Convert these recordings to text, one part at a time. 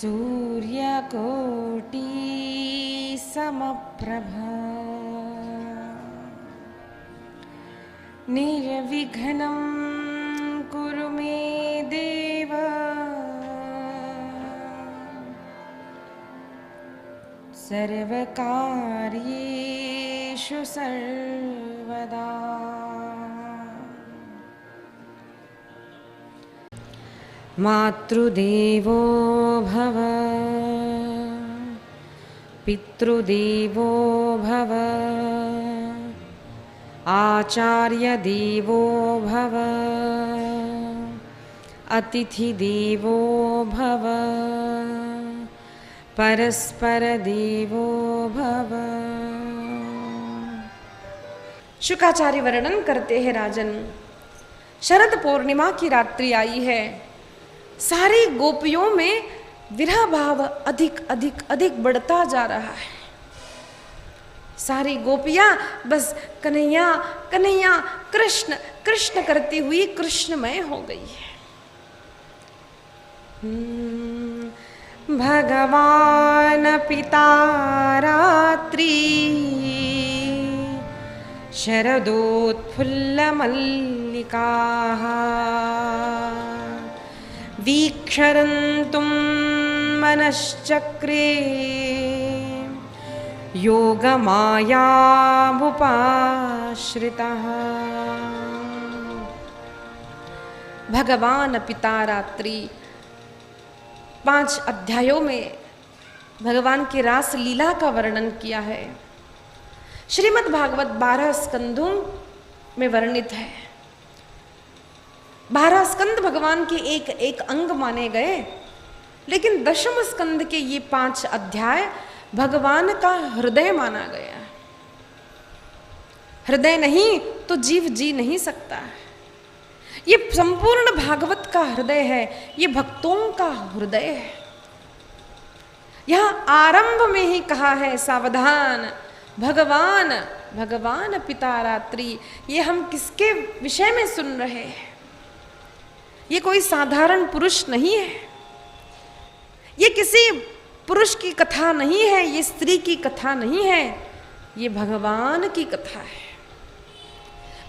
सूर्यकोटि समप्रभा निर्विघ्नं कुरु मे देव सर्वकार्येषु सर्वदा। मातृदेवो भव पितृदेवो भव आचार्यदेवो भव अतिथिदेवो भव परस्परदेवो भव। शुकाचार्य वर्णन करते हैं राजन, शरद पूर्णिमा की रात्रि आई है। सारी गोपियों में विरह भाव अधिक अधिक अधिक बढ़ता जा रहा है। सारी गोपियां बस कन्हैया कन्हैया कृष्ण कृष्ण करती हुई कृष्णमय हो गई है। भगवान पिता रात्रि शरदोत्फुल्लमल्लिकाः वीक्षरन्तुं मनश्चक्रे योगमायामुपाश्रितः। भगवान पिता रात्रि 5 अध्यायों में भगवान की रास लीला का वर्णन किया है। श्रीमद् भागवत 12 स्कंदों में वर्णित है। 12 स्कंद भगवान के एक एक अंग माने गए, लेकिन 10वें स्कंद के ये 5 अध्याय भगवान का हृदय माना गया। हृदय नहीं तो जीव जी नहीं सकता। ये संपूर्ण भागवत का हृदय है, ये भक्तों का हृदय है। यह आरंभ में ही कहा है सावधान भगवान भगवान पिता रात्रि। ये हम किसके विषय में सुन रहे हैं? ये कोई साधारण पुरुष नहीं है, ये किसी पुरुष की कथा नहीं है, ये स्त्री की कथा नहीं है, ये भगवान की कथा है।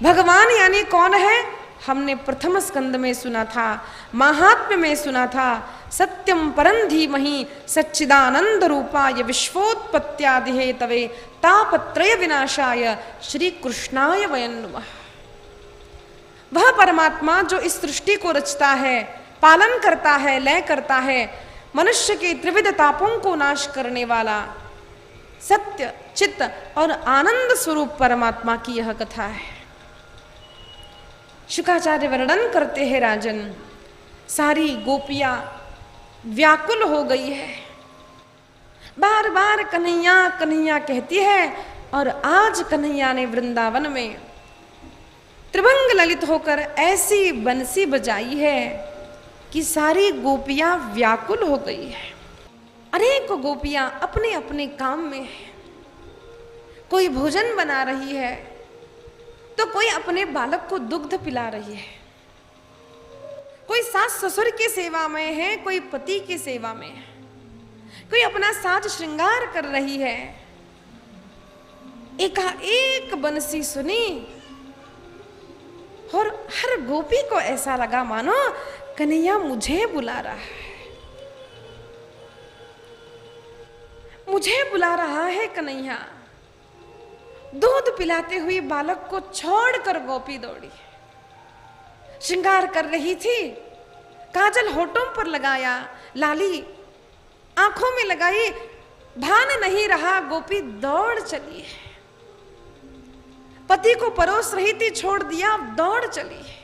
भगवान यानी कौन है? हमने प्रथम स्कंद में सुना था, महात्म्य में सुना था। सत्यम परं धीमहि सच्चिदानंद रूपाय विश्वोत्पत्त्यादि हेतवे तापत्रय विनाशाय श्री कृष्णाय वयं नमः। वह परमात्मा जो इस सृष्टि को रचता है, पालन करता है, लय करता है, मनुष्य के त्रिविध तापों को नाश करने वाला सत्य चित्त और आनंद स्वरूप परमात्मा की यह कथा है। शुकाचार्य वर्णन करते हैं राजन, सारी गोपियां व्याकुल हो गई है, बार बार कन्हैया कन्हैया कहती है। और आज कन्हैया ने वृंदावन में त्रिभंग ललित होकर ऐसी बंसी बजाई है कि सारी गोपियां व्याकुल हो गई है। अनेक गोपियां अपने अपने काम में है। कोई भोजन बना रही है तो कोई अपने बालक को दुग्ध पिला रही है, कोई सास ससुर की सेवा में है, कोई पति की सेवा में है, कोई अपना साज श्रृंगार कर रही है। एकाएक बंसी सुनी और हर गोपी को ऐसा लगा मानो कन्हैया मुझे बुला रहा है, मुझे बुला रहा है कन्हैया। दूध पिलाते हुए बालक को छोड़कर गोपी दौड़ी। श्रृंगार कर रही थी, काजल होठों पर लगाया, लाली आंखों में लगाई, भान नहीं रहा, गोपी दौड़ चली है। पति को परोस रही थी, छोड़ दिया, दौड़ चली है।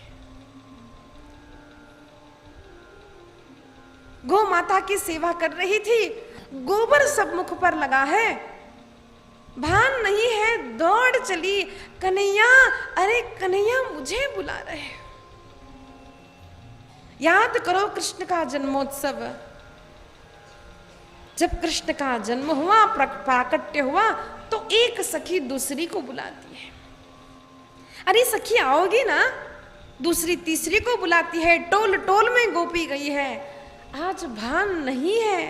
गौ माता की सेवा कर रही थी, गोबर सब मुख पर लगा है, भान नहीं है, दौड़ चली। कन्हैया, अरे कन्हैया मुझे बुला रहे। याद करो कृष्ण का जन्मोत्सव, जब कृष्ण का जन्म हुआ, प्राकट्य हुआ, तो एक सखी दूसरी को बुलाती है। अरे सखी आओगी ना, दूसरी तीसरी को बुलाती है। टोल टोल में गोपी गई है। आज भान नहीं है।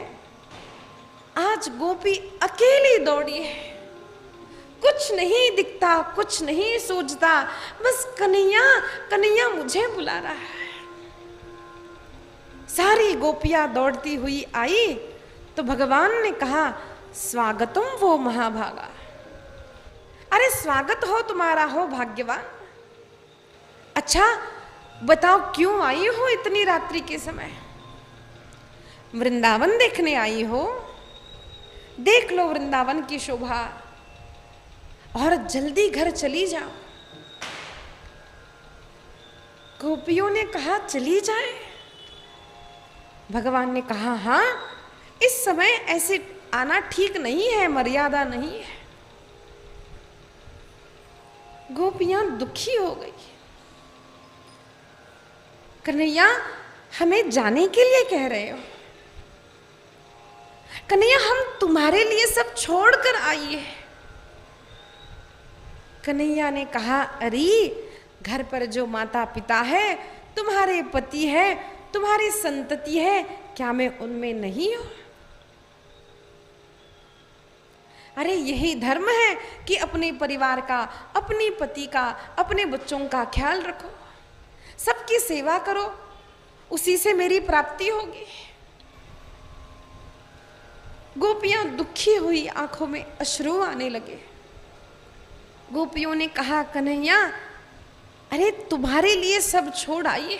आज गोपी अकेली दौड़ी है, कुछ नहीं दिखता, कुछ नहीं सोचता, बस कन्हैया कन्हैया मुझे बुला रहा है। सारी गोपियां दौड़ती हुई आई तो भगवान ने कहा, स्वागतम वो महाभागा। अरे स्वागत हो तुम्हारा, हो भाग्यवान। अच्छा बताओ क्यों आई हो इतनी रात्रि के समय? वृंदावन देखने आई हो? देख लो वृंदावन की शोभा और जल्दी घर चली जाओ। गोपियों ने कहा चली जाए। भगवान ने कहा हाँ, इस समय ऐसे आना ठीक नहीं है, मर्यादा नहीं है। गोपियां दुखी हो गई। कन्हैया हमें जाने के लिए कह रहे हो? कन्हैया हम तुम्हारे लिए सब छोड़कर आई है। कन्हैया ने कहा, अरे घर पर जो माता पिता है, तुम्हारे पति है, तुम्हारी संतति है, क्या मैं उनमें नहीं हूं? अरे यही धर्म है कि अपने परिवार का, अपने पति का, अपने बच्चों का ख्याल रखो, सबकी सेवा करो, उसी से मेरी प्राप्ति होगी। गोपियां दुखी हुई, आंखों में अश्रु आने लगे। गोपियों ने कहा, कन्हैया अरे तुम्हारे लिए सब छोड़ आई है।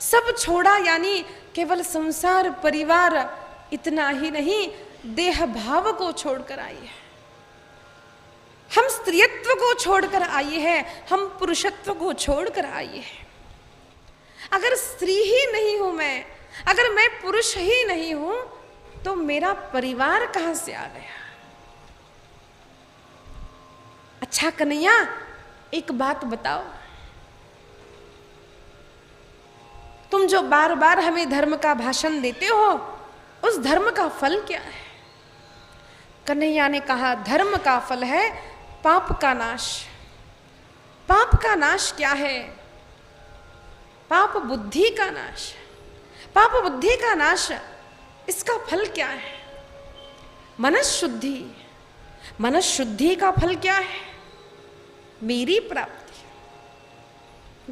सब छोड़ा यानी केवल संसार परिवार इतना ही नहीं, देह भाव को छोड़कर आई है। हम स्त्रीत्व को छोड़कर आई है, हम पुरुषत्व को छोड़कर आई है। अगर स्त्री ही नहीं हूं मैं, अगर मैं पुरुष ही नहीं हूं, तो मेरा परिवार कहां से आ गया? अच्छा कन्हैया एक बात बताओ, तुम जो बार बार हमें धर्म का भाषण देते हो, उस धर्म का फल क्या है? कन्हैया ने कहा, धर्म का फल है पाप का नाश। पाप का नाश क्या है? पाप बुद्धि का नाश। पाप बुद्धि का नाश, इसका फल क्या है? मनस शुद्धि। मनस शुद्धि का फल क्या है? मेरी प्राप्ति।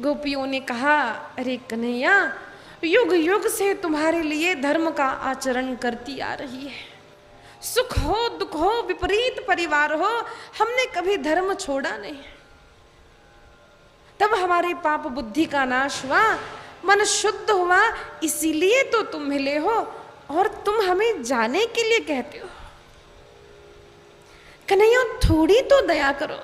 गोपियों ने कहा, अरे कन्हैया युग युग से तुम्हारे लिए धर्म का आचरण करती आ रही है। सुख हो दुख हो, विपरीत परिवार हो, हमने कभी धर्म छोड़ा नहीं। तब हमारे पाप बुद्धि का नाश हुआ, मन शुद्ध हुआ, इसीलिए तो तुम मिले हो, और तुम हमें जाने के लिए कहते हो। कन्हैया थोड़ी तो दया करो।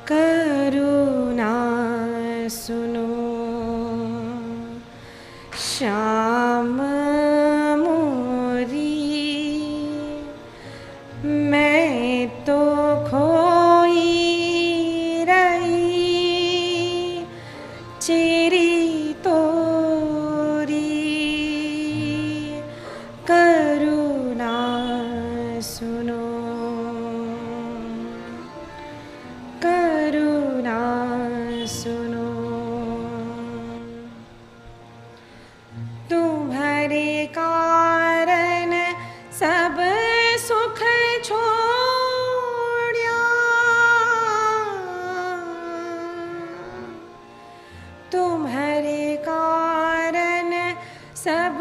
करुणा सुनो श्याम मोरी, मैं तो खोई रही चेरी तोरी। करुणा सुनो, करुणा सुनो। तुम्हारे कारण सब सुख छोड़िया, तुम्हारे कारण सब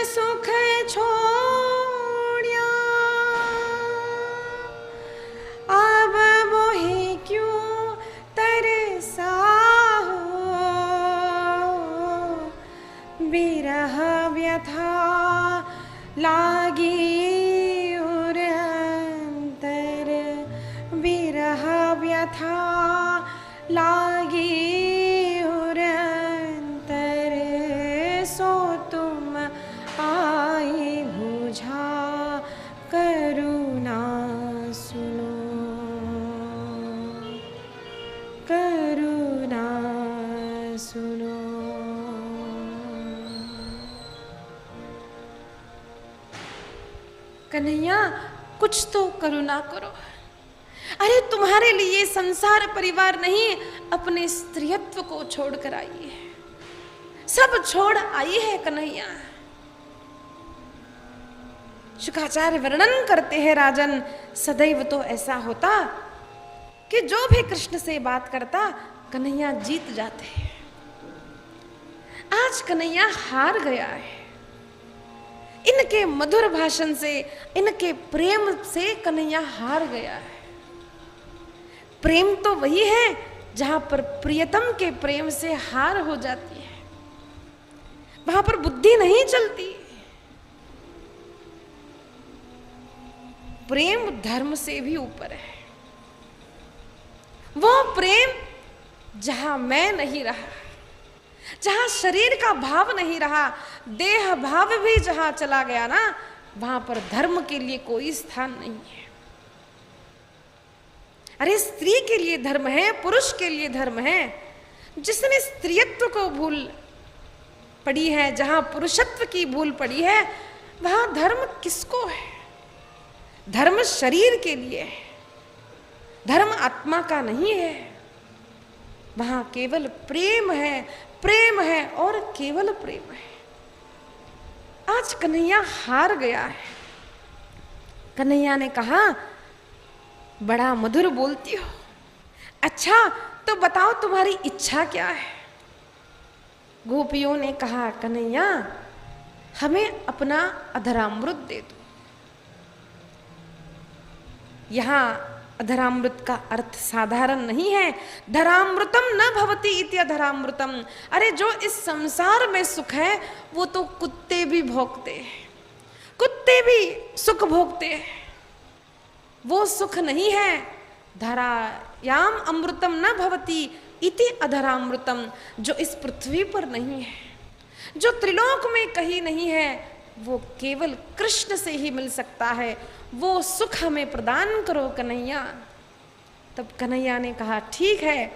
सुख छोड़िया। अब मोहे क्यों तरसा हो, विरह व्यथा लागी और अंतर। विरह व्यथा लागी और अंतर, सो तुम आई बुझा। करुणा सुनो, करुणा सुनो। कन्हैया कुछ तो करुणा करो। अरे तुम्हारे लिए संसार परिवार नहीं, अपने स्त्रीत्व को छोड़कर आई है, सब छोड़ आई है कन्हैया। शुकाचार्य वर्णन करते हैं, राजन सदैव तो ऐसा होता कि जो भी कृष्ण से बात करता कन्हैया जीत जाते हैं। आज कन्हैया हार गया है। इनके मधुर भाषण से, इनके प्रेम से कन्हैया हार गया है। प्रेम तो वही है जहां पर प्रियतम के प्रेम से हार हो जाती है, वहां पर बुद्धि नहीं चलती। प्रेम धर्म से भी ऊपर है। वो प्रेम जहां मैं नहीं रहा, जहां शरीर का भाव नहीं रहा, देह भाव भी जहां चला गया ना, वहां पर धर्म के लिए कोई स्थान नहीं है। अरे स्त्री के लिए धर्म है, पुरुष के लिए धर्म है। जिसने स्त्रीत्व को भूल पड़ी है, जहां पुरुषत्व की भूल पड़ी है, वहां धर्म किसको है? धर्म शरीर के लिए है, धर्म आत्मा का नहीं है। वहां केवल प्रेम है, प्रेम है और केवल प्रेम है। आज कन्हैया हार गया है। कन्हैया ने कहा, बड़ा मधुर बोलती हो, अच्छा तो बताओ तुम्हारी इच्छा क्या है? गोपियों ने कहा, कन्हैया हमें अपना अधरामृत दे दो। यहां अधरामृत का अर्थ साधारण नहीं है। धरामृतम न भवति इति अधरामृतम। अरे जो इस संसार में सुख है वो तो कुत्ते भी भोगते हैं, कुत्ते भी सुख भोगते हैं, वो सुख नहीं है। धरायाम अमृतम न भवति इति अधरामृतम। जो इस पृथ्वी पर नहीं है, जो त्रिलोक में कहीं नहीं है, वो केवल कृष्ण से ही मिल सकता है। वो सुख हमें प्रदान करो कन्हैया। तब कन्हैया ने कहा, ठीक है।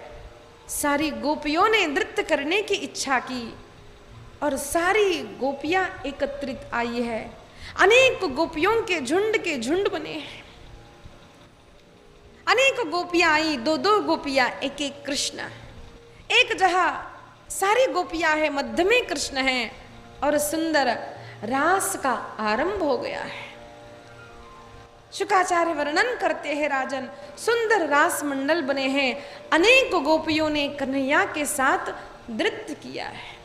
सारी गोपियों ने नृत्य करने की इच्छा की और सारी गोपियां एकत्रित आई है। अनेक गोपियों के झुंड बने हैं। अनेक गोपियां आई, दो दो गोपियां, एक एक कृष्ण। एक जहां सारी गोपियां है, मध्य में कृष्ण है और सुंदर रास का आरंभ हो गया है। शुकाचार्य वर्णन करते हैं, राजन सुंदर रास मंडल बने हैं। अनेक गोपियों ने कन्हैया के साथ नृत्य किया है।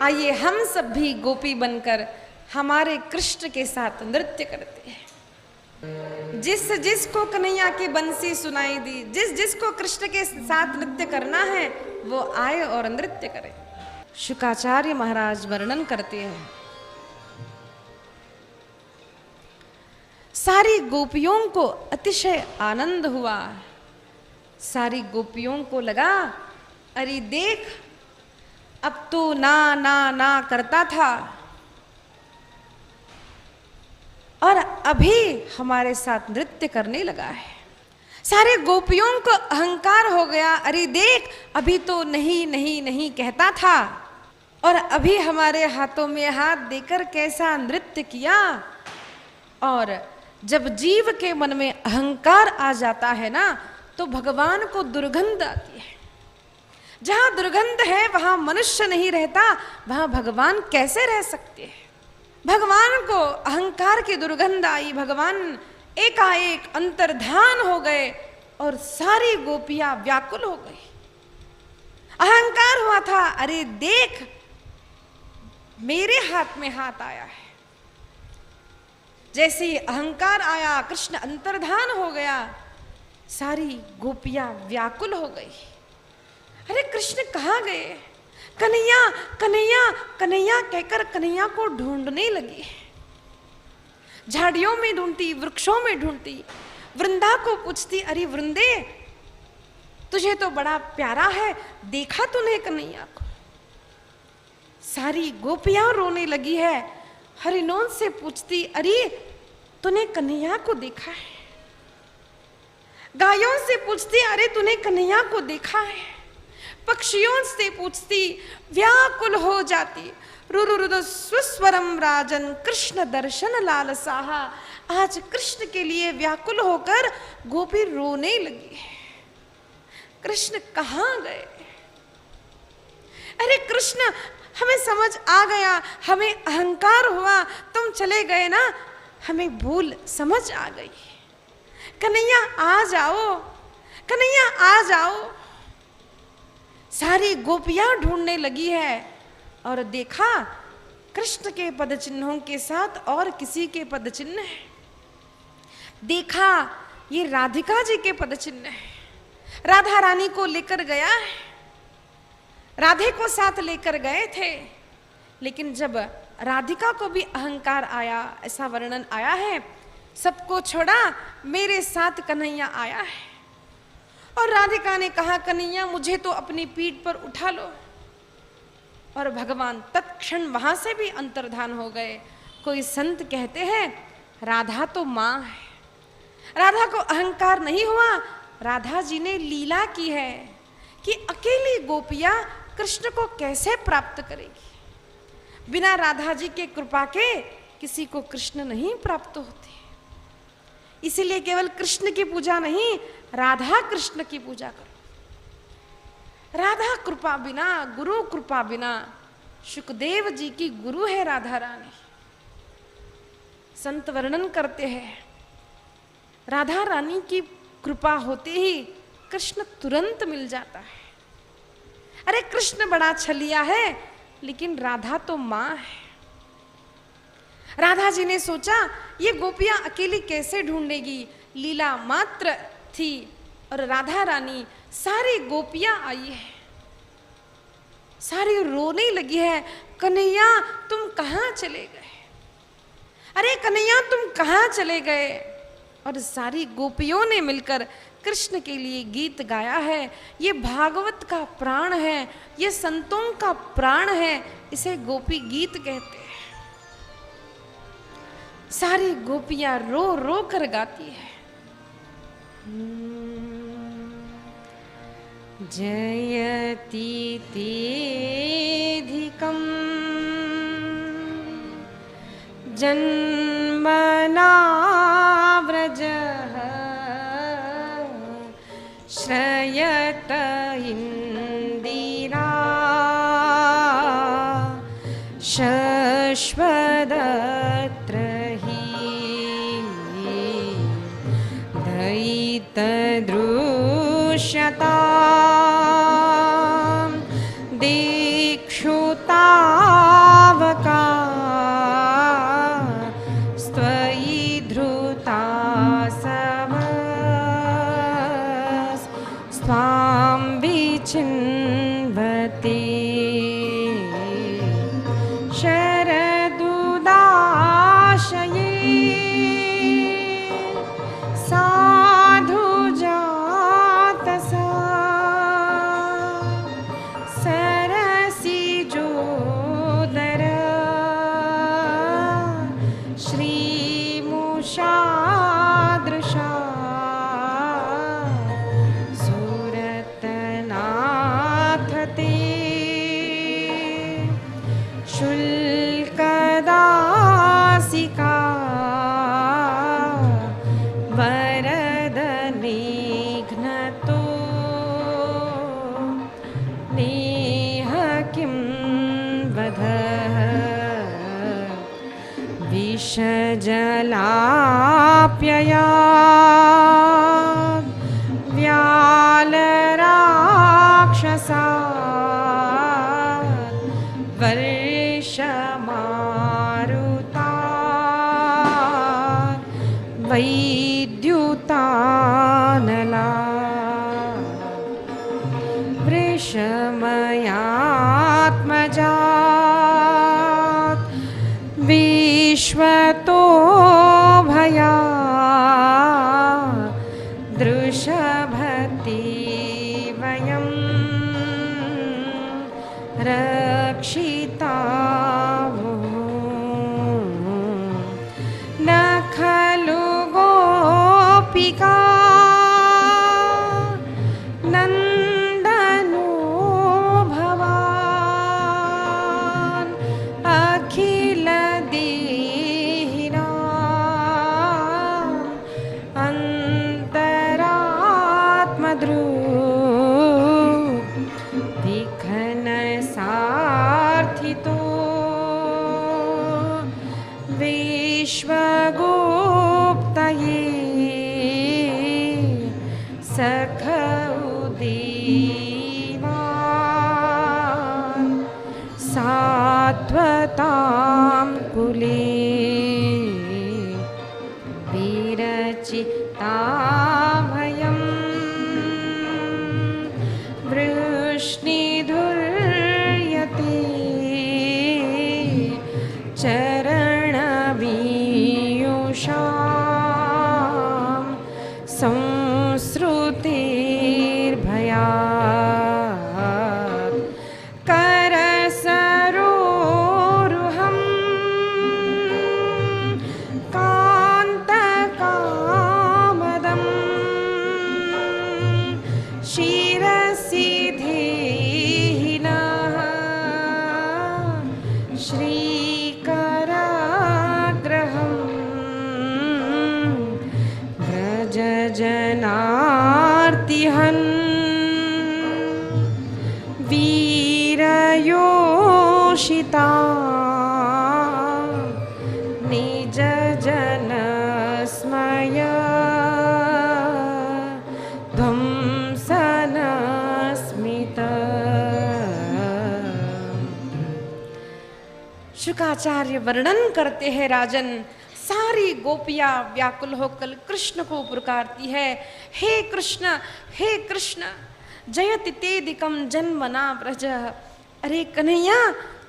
आइए हम सब भी गोपी बनकर हमारे कृष्ण के साथ नृत्य करते हैं। जिस जिसको कन्हैया की बंसी सुनाई दी, जिस जिसको कृष्ण के साथ नृत्य करना है, वो आए और नृत्य करे। शुकाचार्य महाराज वर्णन करते हैं, सारी गोपियों को अतिशय आनंद हुआ। सारी गोपियों को लगा, अरे देख, अब तो ना ना ना करता था और अभी हमारे साथ नृत्य करने लगा है। सारे गोपियों को अहंकार हो गया, अरे देख, अभी तो नहीं नहीं नहीं कहता था और अभी हमारे हाथों में हाथ देकर कैसा नृत्य किया। और जब जीव के मन में अहंकार आ जाता है ना, तो भगवान को दुर्गंध आती है। जहां दुर्गंध है वहां मनुष्य नहीं रहता, वहां भगवान कैसे रह सकते हैं? भगवान को अहंकार की दुर्गंध आई। भगवान एकाएक अंतर्धान हो गए और सारी गोपियां व्याकुल हो गई। अहंकार हुआ था, अरे देख, मेरे हाथ में हाथ आया है। जैसे ही अहंकार आया, कृष्ण अंतर्धान हो गया, सारी गोपियां व्याकुल हो गई। अरे कृष्ण कहाँ गए? कन्हैया कन्हैया कन्हैया कहकर कन्हैया को ढूंढने लगी। झाड़ियों में ढूंढती, वृक्षों में ढूंढती, वृंदा को पूछती, अरे वृंदे, तुझे तो बड़ा प्यारा है, देखा तूने कन्हैया को? सारी गोपियां रोने लगी है। हरिनोन से पूछती, अरे तूने कन्हैया को देखा है? गायों से पूछती, अरे तूने कन्हैया को देखा है? पक्षियों से पूछती, व्याकुल हो जाती। रुरु रुरु स्वस्वरम राजन कृष्ण दर्शन लालसाहा। आज कृष्ण के लिए व्याकुल होकर गोपी रोने लगी। कृष्ण कहाँ गए? अरे कृष्ण, हमें समझ आ गया, हमें अहंकार हुआ, तुम चले गए ना, हमें भूल समझ आ गई। कन्हैया आ जाओ, कन्हैया आ जाओ। सारी गोपियां ढूंढने लगी है और देखा कृष्ण के पद चिन्हों के साथ और किसी के पद चिन्ह है। देखा ये राधिका जी के पद चिन्ह है। राधा रानी को लेकर गया है, राधे को साथ लेकर गए थे, लेकिन जब राधिका को भी अहंकार आया, ऐसा वर्णन आया है, सबको छोड़ा मेरे साथ कन्हैया आया है। और राधिका ने कहा कन्हैया मुझे तो अपनी पीठ पर उठा लो। और भगवान तत्क्षण वहां से भी अंतर्धान हो गए। कोई संत कहते हैं राधा तो मां है, राधा को अहंकार नहीं हुआ। राधा जी ने लीला की है कि अकेली गोपियां कृष्ण को कैसे प्राप्त करेगी। बिना राधा जी के कृपा के किसी को कृष्ण नहीं प्राप्त होते। इसीलिए केवल कृष्ण की पूजा नहीं, राधा कृष्ण की पूजा करो। राधा कृपा बिना, गुरु कृपा बिना, शुकदेव जी की गुरु है राधा रानी। संत वर्णन करते हैं राधा रानी की कृपा होते ही कृष्ण तुरंत मिल जाता है। अरे कृष्ण बड़ा छलिया है, लेकिन राधा तो मां है। राधा जी ने सोचा ये गोपियां अकेली कैसे ढूंढेगी, लीला मात्र थी और राधा रानी, सारी गोपियां आई है, सारी रोने लगी है, कन्हैया तुम कहाँ चले गए, अरे कन्हैया तुम कहाँ चले गए। और सारी गोपियों ने मिलकर कृष्ण के लिए गीत गाया है। ये भागवत का प्राण है, ये संतों का प्राण है, इसे गोपी गीत कहते हैं। सारी गोपियां रो रो कर गाती है। जयति तेधिकं जन्मना व्रजः श्रयत इंदिरा शश्वदत्र दृश्यता दीक्षुतावका स्त्वयि धृता स्वां विचिन्वते शरदुदाशये शुल्कदासिका वरदनिघ्नतो नेह किं वधः विषजलाप्यया व्यालराक्षसा वर्षमारुता वैद्युतानला वृषमयात्मजा विश्वतो भया दृशभति वयं रक्षिता न खलु गोपिका नन्दनो भवान् अखिल देहिना कुले विरचिताभयं वृष्णिधुर्यते चरणवीयुषां संसृतिर्भयात् करसरोरुहं कान्तकामदं शिरसि धीनः श्रीकराग्रहं व्रजजनार्तिहन् वीरयोषिता निजजनस्मय ध्वंसनस्मित। शुकाचार्य वर्णन करते हैं राजन, सारी गोपियां व्याकुल होकर कृष्ण को पुकारती है, हे कृष्ण, हे कृष्ण, जयति तेदिकम जन्मना व्रज। अरे कन्हैया,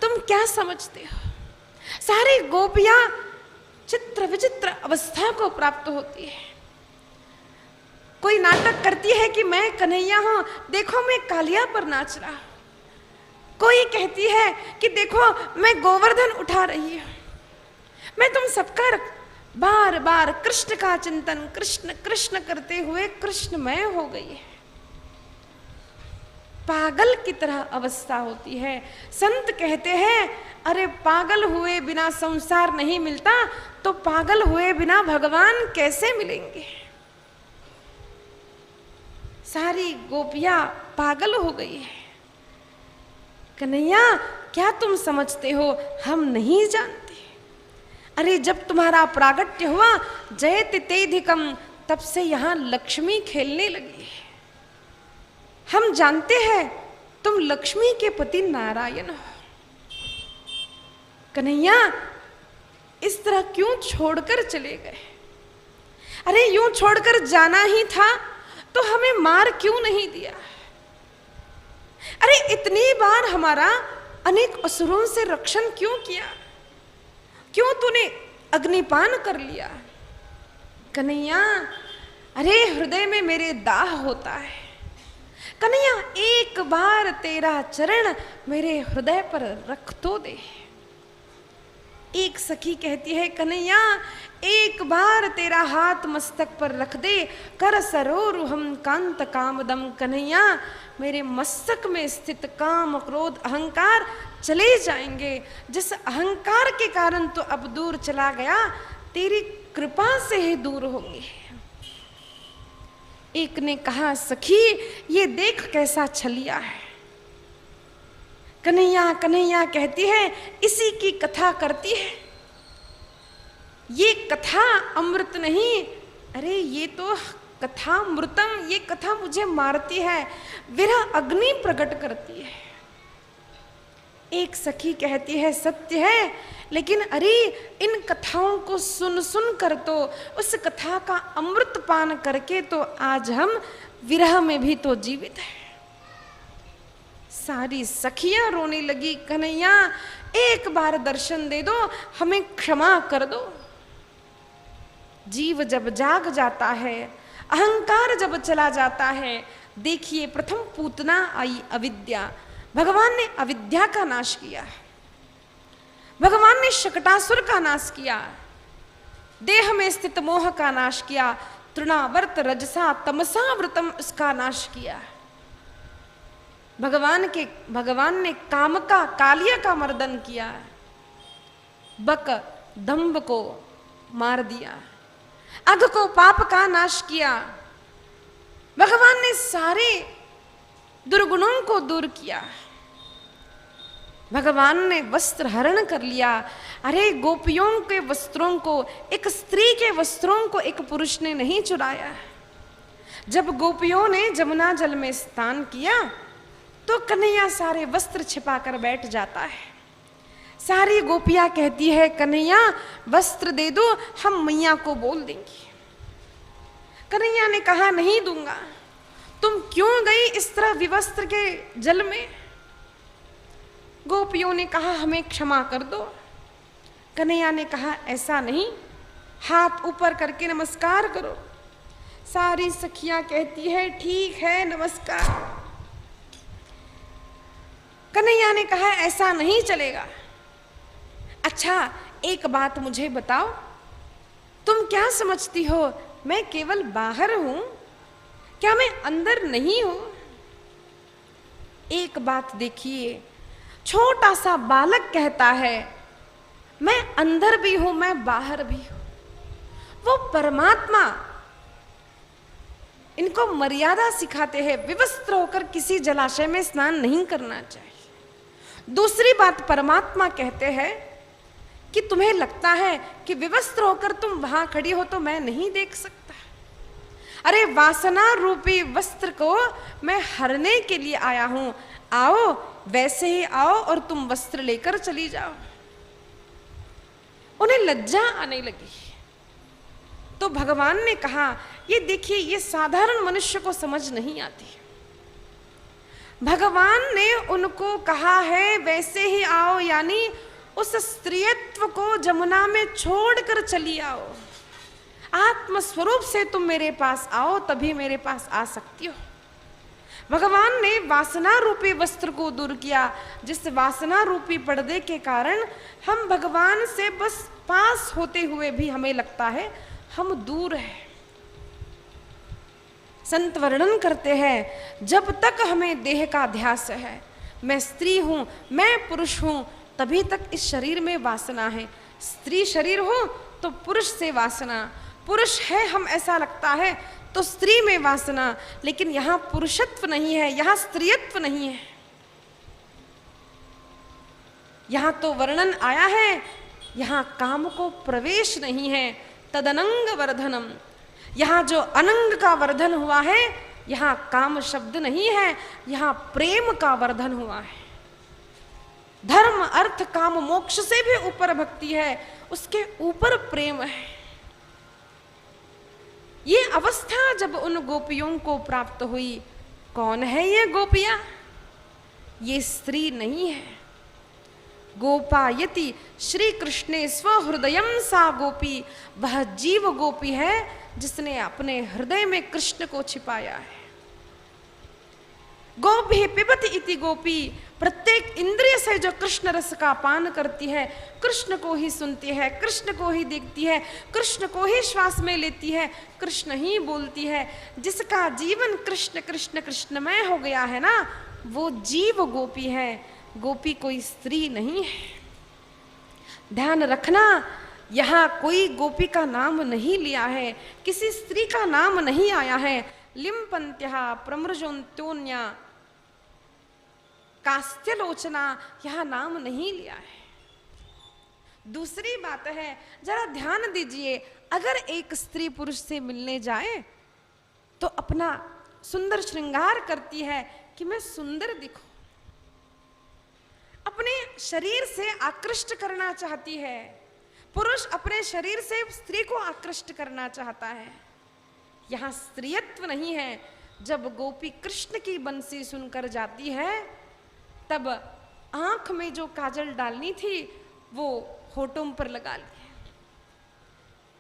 तुम क्या समझते हो? सारी गोपियां चित्र विचित्र अवस्था को प्राप्त होती है। कोई नाटक करती है कि मैं कन्हैया हूं, देखो मैं कालिया पर नाच रहा हूं। कोई कहती है कि देखो मैं गोवर्धन उठा रही हूं। मैं तुम सबका बार बार कृष्ण का चिंतन कृष्ण कृष्ण करते हुए कृष्णमय हो गई है। पागल की तरह अवस्था होती है। संत कहते हैं, अरे पागल हुए बिना संसार नहीं मिलता, तो पागल हुए बिना भगवान कैसे मिलेंगे? सारी गोपियां पागल हो गई है। कन्हैया, क्या तुम समझते हो? हम नहीं जानते। अरे जब तुम्हारा प्रागट्य हुआ जयति तेधिकम, तब से यहां लक्ष्मी खेलने लगी है। हम जानते हैं तुम लक्ष्मी के पति नारायण हो। कन्हैया, इस तरह क्यों छोड़कर चले गए? अरे यूं छोड़कर जाना ही था तो हमें मार क्यों नहीं दिया? अरे इतनी बार हमारा अनेक असुरों से रक्षण क्यों किया? क्यों तूने अग्निपान कर लिया? कन्हैया, अरे हृदय में मेरे दाह होता है। कन्हैया, एक बार तेरा चरण मेरे हृदय पर रख तो दे। एक सखी कहती है, कन्हैया एक बार तेरा हाथ मस्तक पर रख दे, कर सरोरुहम कांत कामदम। कन्हैया, मेरे मस्तक में स्थित काम क्रोध अहंकार चले जाएंगे। जिस अहंकार के कारण तो अब दूर चला गया, तेरी कृपा से ही दूर होंगे। एक ने कहा, सखी ये देख कैसा छलिया है। कन्हैया कन्हैया कहती है, इसी की कथा करती है। ये कथा अमृत नहीं, अरे ये तो कथा मृतम, ये कथा मुझे मारती है, विरह अग्नि प्रकट करती है। एक सखी कहती है, सत्य है, लेकिन अरे इन कथाओं को सुन सुन कर तो, उस कथा का अमृत पान करके तो आज हम विरह में भी तो जीवित हैं। सारी सखियां रोने लगी, कन्हैया एक बार दर्शन दे दो, हमें क्षमा कर दो। जीव जब जाग जाता है, अहंकार जब चला जाता है, देखिए प्रथम पूतना आई अविद्या। भगवान ने अविद्या का नाश किया, भगवान ने शकटासुर का नाश किया, देह में स्थित मोह का नाश किया, तृणावर्त रजसा तमसा व्रतम उसका नाश किया। भगवान ने काम का कालिया का मर्दन किया, बक दंभ को मार दिया, अघ को पाप का नाश किया। भगवान ने सारे दुर्गुणों को दूर किया। भगवान ने वस्त्र हरण कर लिया। अरे गोपियों के वस्त्रों को, एक स्त्री के वस्त्रों को एक पुरुष ने नहीं चुराया। जब गोपियों ने जमुना जल में स्नान किया तो कन्हैया सारे वस्त्र छिपाकर बैठ जाता है। सारी गोपियां कहती है कन्हैया वस्त्र दे दो, हम मैया को बोल देंगे। कन्हैया ने कहा नहीं दूंगा। तुम क्यों गई इस तरह विवस्त्र के जल में? गोपियों ने कहा हमें क्षमा कर दो। कन्हैया ने कहा ऐसा नहीं, हाथ ऊपर करके नमस्कार करो। सारी सखियां कहती है ठीक है नमस्कार। कन्हैया ने कहा ऐसा नहीं चलेगा। अच्छा एक बात मुझे बताओ, तुम क्या समझती हो मैं केवल बाहर हूं, क्या मैं अंदर नहीं हूं? एक बात देखिए, छोटा सा बालक कहता है मैं अंदर भी हूं मैं बाहर भी हूं। वो परमात्मा इनको मर्यादा सिखाते हैं, विवस्त्र होकर किसी जलाशय में स्नान नहीं करना चाहिए। दूसरी बात परमात्मा कहते हैं कि तुम्हें लगता है कि विवस्त्र होकर तुम वहां खड़ी हो तो मैं नहीं देख सकता। अरे वासना रूपी वस्त्र को मैं हरने के लिए आया हूं, आओ वैसे ही आओ और तुम वस्त्र लेकर चली जाओ। उन्हें लज्जा आने लगी तो भगवान ने कहा ये देखिए ये साधारण मनुष्य को समझ नहीं आती। भगवान ने उनको कहा है वैसे ही आओ, यानी उस स्त्रीत्व को जमुना में छोड़कर चली आओ। आत्मस्वरूप से तुम मेरे पास आओ तभी मेरे पास आ सकती हो। भगवान ने वासना रूपी वस्त्र को दूर किया, जिस वासना रूपी पर्दे के कारण हम भगवान से बस पास होते हुए भी हमें लगता है हम दूर हैं। संत वर्णन करते हैं जब तक हमें देह का ध्यास है, मैं स्त्री हूं मैं पुरुष हूं, तभी तक इस शरीर में वासना है। स्त्री शरीर हो तो पुरुष से वासना, पुरुष है हम ऐसा लगता है तो स्त्री में वासना, लेकिन यहां पुरुषत्व नहीं है, यहां स्त्रीत्व नहीं है। यहां तो वर्णन आया है यहां काम को प्रवेश नहीं है, तदनंग वर्धनम। यहां जो अनंग का वर्धन हुआ है यहां काम शब्द नहीं है, यहां प्रेम का वर्धन हुआ है। धर्म अर्थ काम मोक्ष से भी ऊपर भक्ति है, उसके ऊपर प्रेम है। ये अवस्था जब उन गोपियों को प्राप्त हुई, कौन है ये गोपियां? ये स्त्री नहीं है। गोपायति श्री कृष्णे स्वहृदयम सा गोपी, वह जीव गोपी है जिसने अपने हृदय में कृष्ण को छिपाया है। गोभी पिबति इति गोपी, प्रत्येक इंद्रिय से जो कृष्ण रस का पान करती है, कृष्ण को ही सुनती है, कृष्ण को ही देखती है, कृष्ण को ही श्वास में लेती है, कृष्ण ही बोलती है। जिसका जीवन कृष्ण कृष्ण कृष्णमय हो गया है ना, वो जीव गोपी है, गोपी कोई स्त्री नहीं है। ध्यान रखना, यहां कोई गोपी का नाम नहीं लिया है, किसी स्त्री का नाम नहीं आया है। लिम्पंत्या प्रमृजोन्त्योन्या कास्त्यलोचना, यहां नाम नहीं लिया है। दूसरी बात है, जरा ध्यान दीजिए, अगर एक स्त्री पुरुष से मिलने जाए तो अपना सुंदर श्रृंगार करती है कि मैं सुंदर दिखूं, अपने शरीर से आकृष्ट करना चाहती है। पुरुष अपने शरीर से स्त्री को आकृष्ट करना चाहता है। यहां स्त्रीत्व नहीं है। जब गोपी कृष्ण की बंसी सुनकर जाती है, तब आंख में जो काजल डालनी थी वो होठों पर लगा लिए,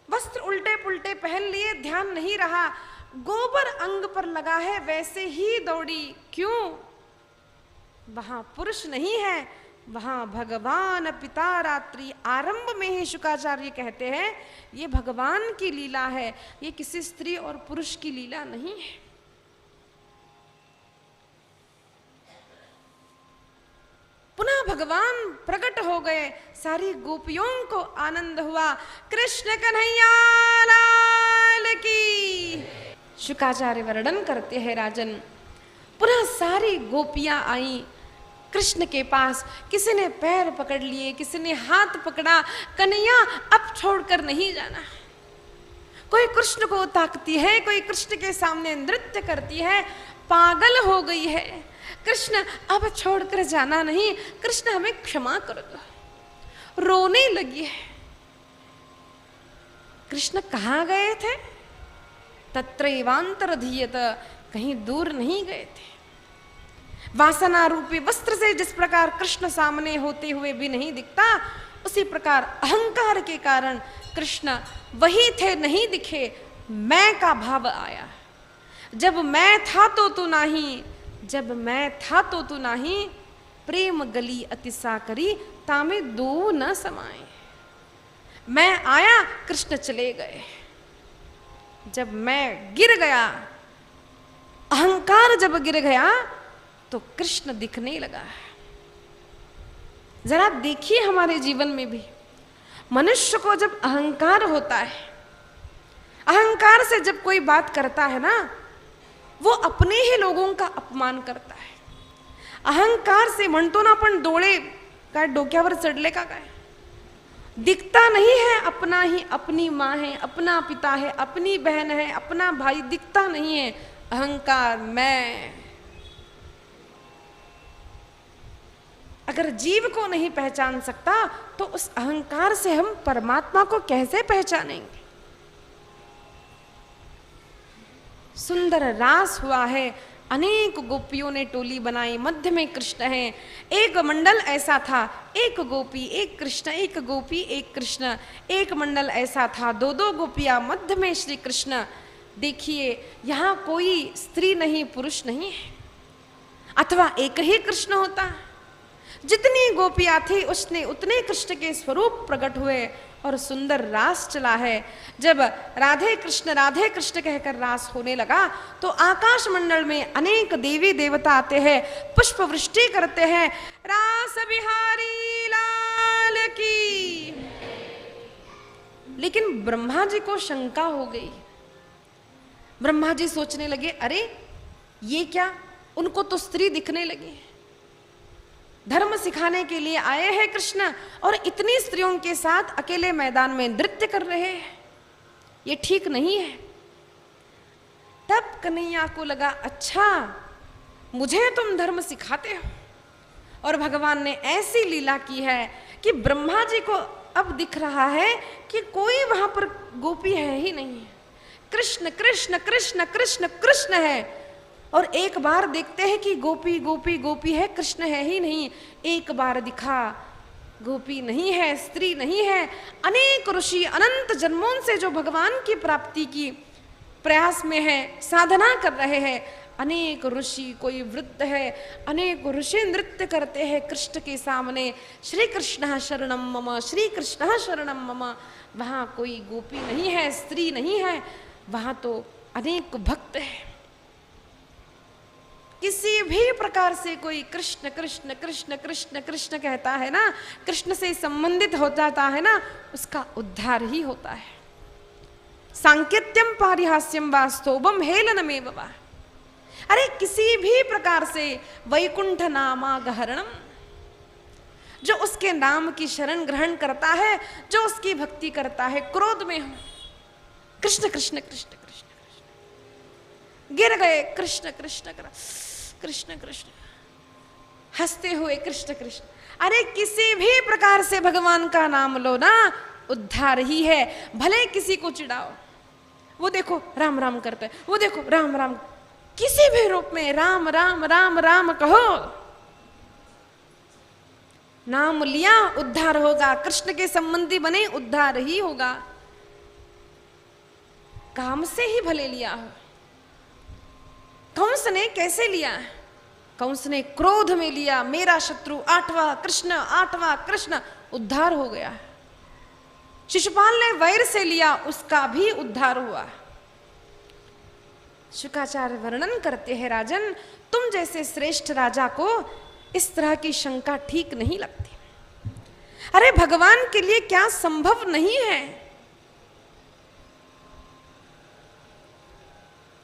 वस्त्र उल्टे पुल्टे पहन लिए, ध्यान नहीं रहा, गोबर अंग पर लगा है वैसे ही दौड़ी। क्यों? वहां पुरुष नहीं है, वहां भगवान पिता रात्रि। आरंभ में ही शुकाचार्य कहते हैं ये भगवान की लीला है, ये किसी स्त्री और पुरुष की लीला नहीं है। पुनः भगवान प्रकट हो गए, सारी गोपियों को आनंद हुआ। कृष्ण कन्हैया लाल की। शुकाचार्य वर्णन करते हैं राजन, पुनः सारी गोपियां आई कृष्ण के पास। किसी ने पैर पकड़ लिए, किसी ने हाथ पकड़ा, कन्हैया अब छोड़कर नहीं जाना। कोई कृष्ण को ताकती है, कोई कृष्ण के सामने नृत्य करती है, पागल हो गई है। कृष्ण अब छोड़कर जाना नहीं, कृष्ण हमें क्षमा कर दो। रोने लगी है। कृष्ण कहाँ गए थे? तत्रैवांतरधीयत, कहीं दूर नहीं गए थे। वासना रूपी वस्त्र से जिस प्रकार कृष्ण सामने होते हुए भी नहीं दिखता, उसी प्रकार अहंकार के कारण कृष्ण वही थे, नहीं दिखे। मैं का भाव आया। जब मैं था तो तू नाही, जब मैं था तो तू नाही, प्रेम गली अतिसा करी, तामे दो न समाए। मैं आया, कृष्ण चले गए। जब मैं गिर गया, अहंकार जब गिर गया, तो कृष्ण दिखने लगा। जरा देखिए हमारे जीवन में भी मनुष्य को जब अहंकार होता है, अहंकार से जब कोई बात करता है ना, वो अपने ही लोगों का अपमान करता है। अहंकार से म्हणतो ना आपण, डोळे काय डोक्यावर चढले का काय? दिखता नहीं है अपना ही, अपनी माँ है, अपना पिता है, अपनी बहन है, अपना भाई, दिखता नहीं है। अहंकार मैं। अगर जीव को नहीं पहचान सकता तो उस अहंकार से हम परमात्मा को कैसे पहचानेंगे? सुंदर रास हुआ है, अनेक गोपियों ने टोली बनाई, मध्य में कृष्ण है। एक मंडल ऐसा था, एक गोपी एक कृष्ण, एक गोपी एक कृष्ण। एक मंडल ऐसा था, दो दो गोपियां, मध्य में श्री कृष्ण। देखिए यहाँ कोई स्त्री नहीं, पुरुष नहीं है, अथवा एक ही कृष्ण होता। जितनी गोपियां थी उसने उतने कृष्ण के स्वरूप प्रकट हुए और सुंदर रास चला है। जब राधे कृष्ण कहकर रास होने लगा तो आकाश मंडल में अनेक देवी देवता आते हैं, पुष्प वृष्टि करते हैं। रास बिहारी लाल की। लेकिन ब्रह्मा जी को शंका हो गई। ब्रह्मा जी सोचने लगे, अरे ये क्या, उनको तो स्त्री दिखने लगी। धर्म सिखाने के लिए आए हैं कृष्ण और इतनी स्त्रियों के साथ अकेले मैदान में नृत्य कर रहे हैं, ये ठीक नहीं है। तब कन्हैया को लगा, अच्छा मुझे तुम धर्म सिखाते हो। और भगवान ने ऐसी लीला की है कि ब्रह्मा जी को अब दिख रहा है कि कोई वहां पर गोपी है ही नहीं है। कृष्ण कृष्ण कृष्ण कृष्ण कृष्ण है। और एक बार देखते हैं कि गोपी गोपी गोपी है, कृष्ण है ही नहीं। एक बार दिखा, गोपी नहीं है, स्त्री नहीं है। अनेक ऋषि अनंत जन्मों से जो भगवान की प्राप्ति की प्रयास में है, साधना कर रहे हैं, अनेक ऋषि, कोई वृद्ध है, अनेक ऋषि नृत्य करते हैं कृष्ण के सामने। श्री कृष्ण शरणम मम, श्री कृष्ण शरणम मम। वहाँ कोई गोपी नहीं है, स्त्री नहीं है, वहाँ तो अनेक भक्त है। किसी भी प्रकार से कोई कृष्ण कृष्ण कृष्ण कृष्ण कृष्ण कहता है ना, कृष्ण से संबंधित हो जाता है ना, उसका उद्धार ही होता है। सांकेत्यम पारिहास्यम वा स्तोभम हेलनमेव वा। अरे किसी भी प्रकार से वैकुंठ नामागहरणम, जो उसके नाम की शरण ग्रहण करता है, जो उसकी भक्ति करता है, क्रोध में हो, कृष्ण कृष्ण कृष्ण कृष्ण कृष्ण, गिर गए कृष्ण कृष्ण कृष्ण कृष्ण, हंसते हुए कृष्ण कृष्ण। अरे किसी भी प्रकार से भगवान का नाम लो ना, उद्धार ही है। भले किसी को चिढ़ाओ, वो देखो राम राम करते, वो देखो राम राम, किसी भी रूप में राम राम राम राम कहो, नाम लिया उद्धार होगा। कृष्ण के संबंधी बने, उद्धार ही होगा। काम से ही भले लिया हो। कंस ने कैसे लिया? कंस ने क्रोध में लिया, मेरा शत्रु आठवां कृष्ण, उद्धार हो गया। शिशुपाल ने वैर से लिया, उसका भी उद्धार हुआ। शुकाचार्य वर्णन करते हैं, राजन तुम जैसे श्रेष्ठ राजा को इस तरह की शंका ठीक नहीं लगती। अरे भगवान के लिए क्या संभव नहीं है?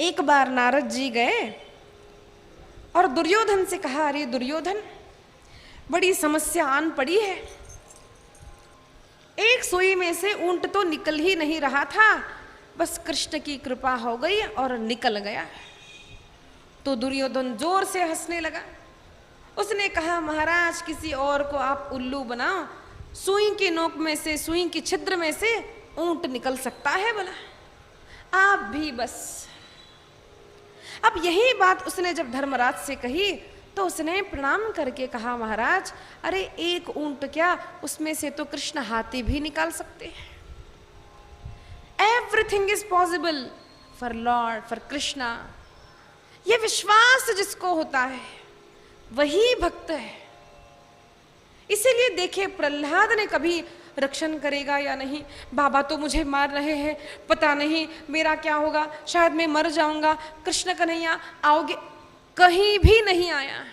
एक बार नारद जी गए और दुर्योधन से कहा, अरे दुर्योधन बड़ी समस्या आन पड़ी है। एक सुई में से ऊंट तो निकल ही नहीं रहा था, बस कृष्ण की कृपा हो गई और निकल गया। तो दुर्योधन जोर से हंसने लगा। उसने कहा, महाराज किसी और को आप उल्लू बनाओ, सुई की नोक में से, सुई की छिद्र में से ऊंट निकल सकता है बोला, आप भी बस। अब यही बात उसने जब धर्मराज से कही तो उसने प्रणाम करके कहा, महाराज अरे एक ऊंट क्या, उसमें से तो कृष्ण हाथी भी निकाल सकते हैं। Everything is possible for Lord, for Krishna. ये विश्वास जिसको होता है वही भक्त है। इसीलिए देखिए प्रहलाद ने कभी रक्षण करेगा या नहीं, बाबा तो मुझे मार रहे हैं, पता नहीं मेरा क्या होगा, शायद मैं मर जाऊंगा, कृष्ण कन्हैया आओगे, कहीं भी नहीं आया,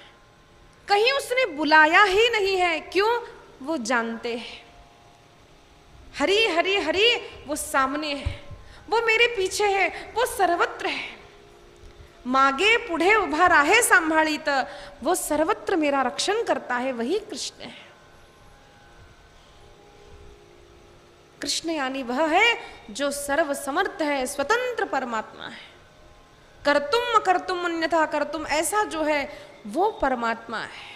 कहीं उसने बुलाया ही नहीं है। क्यों? वो जानते हैं हरि हरि हरि वो सामने है, वो मेरे पीछे है, वो सर्वत्र है, मागे पुढे उभा राहे सांभाळीत, वो सर्वत्र मेरा रक्षण करता है, वही कृष्ण है। कृष्ण यानी वह है जो सर्व समर्थ है, स्वतंत्र परमात्मा है। कर्तुम अकर्तुम अन्यथा कर्तुम, ऐसा जो है वो परमात्मा है।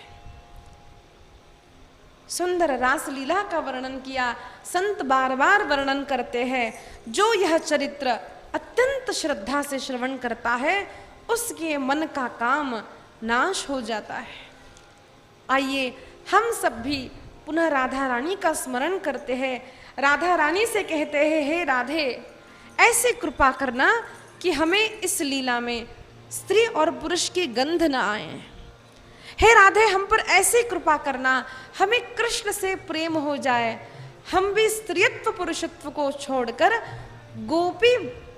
सुंदर रास लीला का वर्णन किया, संत बार बार वर्णन करते हैं, जो यह चरित्र अत्यंत श्रद्धा से श्रवण करता है उसके मन का काम नाश हो जाता है। आइए हम सब भी पुनः राधा रानी का स्मरण करते हैं, राधा रानी से कहते हैं, हे राधे ऐसे कृपा करना कि हमें इस लीला में स्त्री और पुरुष की गंध न आए। हे राधे हम पर ऐसी कृपा करना, हमें कृष्ण से प्रेम हो जाए, हम भी स्त्रीत्व पुरुषत्व को छोड़कर गोपी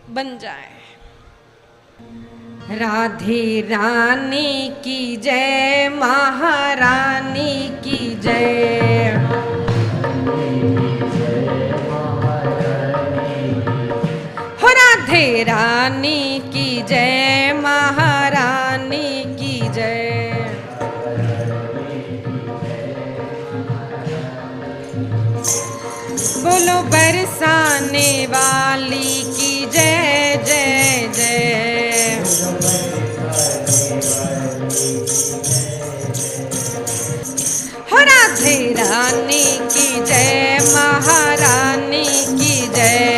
बन जाए। राधे रानी की जय, महारानी की जय। हो राधे रानी की जय, महारानी की जय। बोलो बरसाने वाली की जय जय जय। हो राधे रानी की जय, महारानी की जय।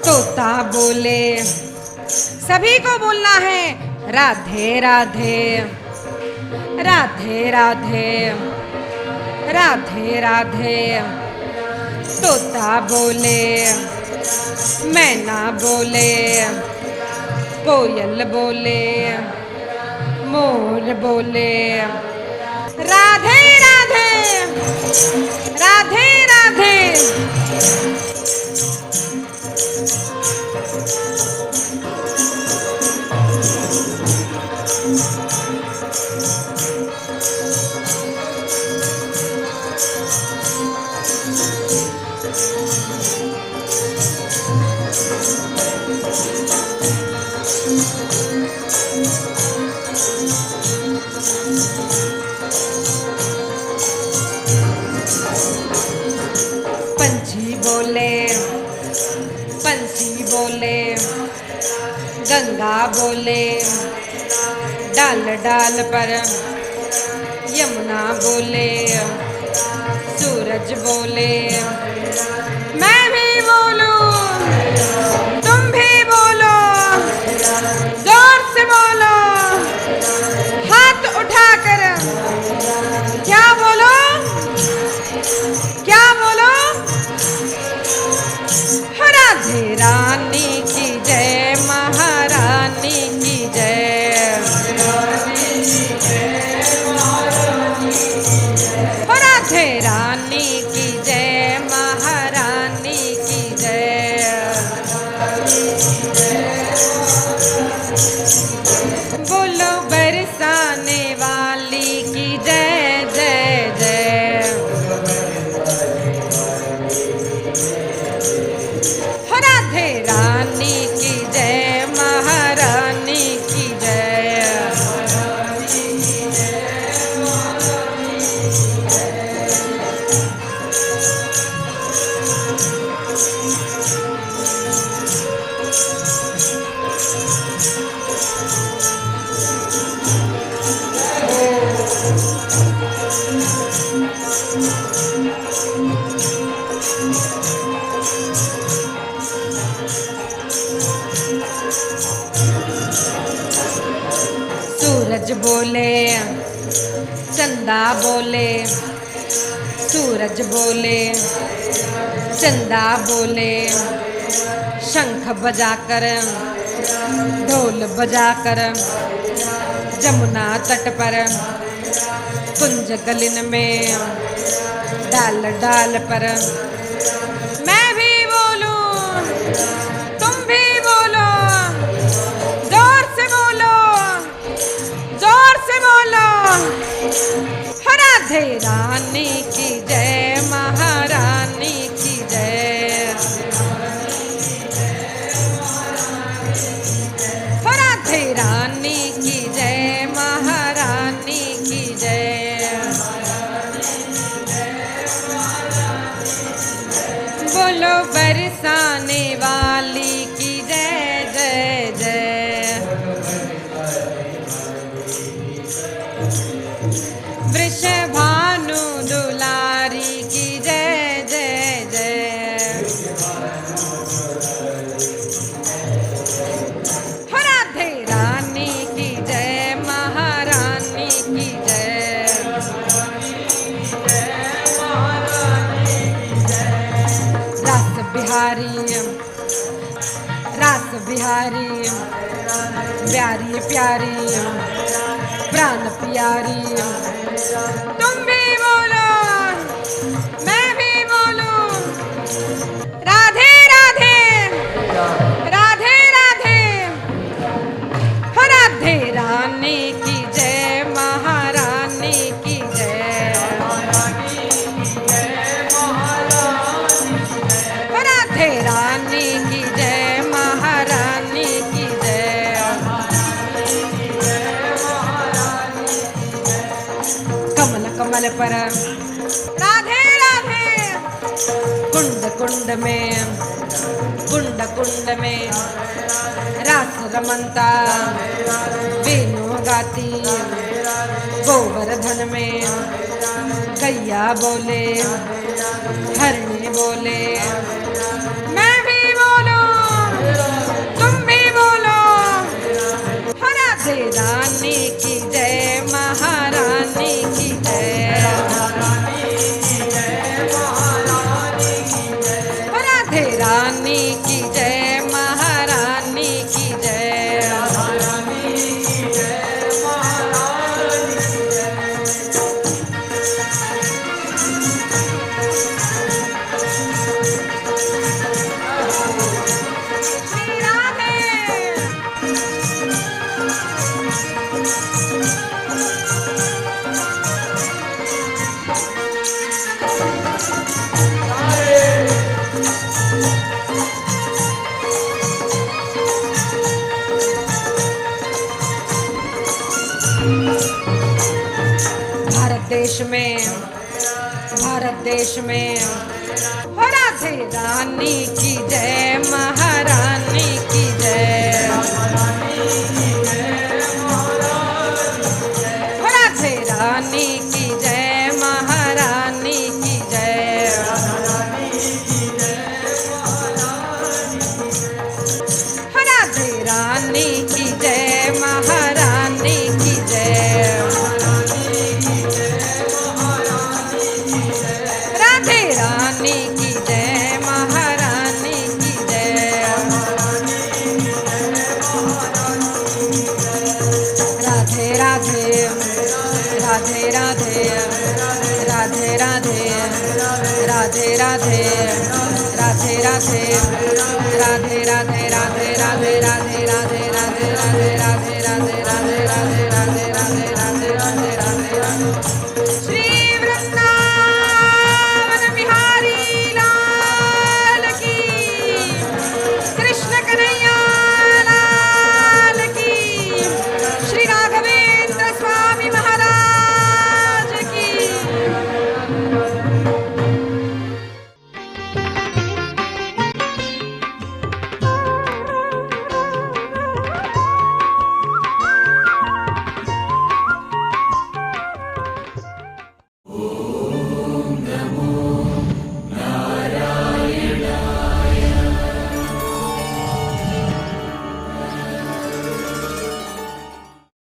तोता बोले, सभी को बोलना है राधे राधे राधे राधे राधे राधे। तोता बोले, मैना बोले, कोयल बोले, मोर बोले, राधे राधे राधे राधे। पंछी बोले, पंछी बोले, गंगा बोले, डाल डाल पर यमुना बोले, सूरज बोले, मैं भी बोलूं, तुम भी बोलो, जोर से बोलो, हाथ उठाकर, क्या बोलो, क्या बोलो? राधे रानी की जय, महारानी की जय। राधे रानी की जय, रानी की जय, महारानी की जय। सूरज बोले, चंदा बोले, सूरज बोले, चंदा बोले, शंख बजाकर, ढोल बजाकर, जमुना तट पर, कुंज गलिन में, डाल डाल पर, मैं भी बोलूं, तुम भी बोलो, जोर से बोलो, जोर से बोलो। राधे रानी की जय, महारानी की जय। राधे रानी की जय, महारानी की जय। बोलो बरसाने वाली की जय जय जय। वृषभानु दुलारी की जय जय जय। राधे रानी की जय, महारानी की जय। रास बिहारी, रास बिहारी, प्यारी प्यारी, प्राण प्यारी, तुम भी बोलो, मैं भी बोलूं, राधे राधे, राधे राधे। राधे रानी की जय, महारानी की जय। राधे रानी की जय, महारानी की जय। कमल कमल पर, राधे राधे, कुंड कुंड में, कुंड कुंड में, रास रमनता, वेणु गाती, गोवर्धन में, गैया बोले, हरणी बोले, मैं भी बोलूं, तुम भी बोलो। राधे रानी की जय, महारानी की जय। राधे रानी की जय, महारानी की जय। भारत देश में, भारत देश में, राधे रानी की जय, महारानी की जय। राधे रानी की जय, महारानी की जय। राधे रानी की जय, महारानी की जय। राधे रानी की जय, महारानी की जय। राधे राधे, राधे राधे, राधे राधे, राधे राधे, राधे राधे, राधे राधे, राधे राधे, राधे राधे, राधे राधे।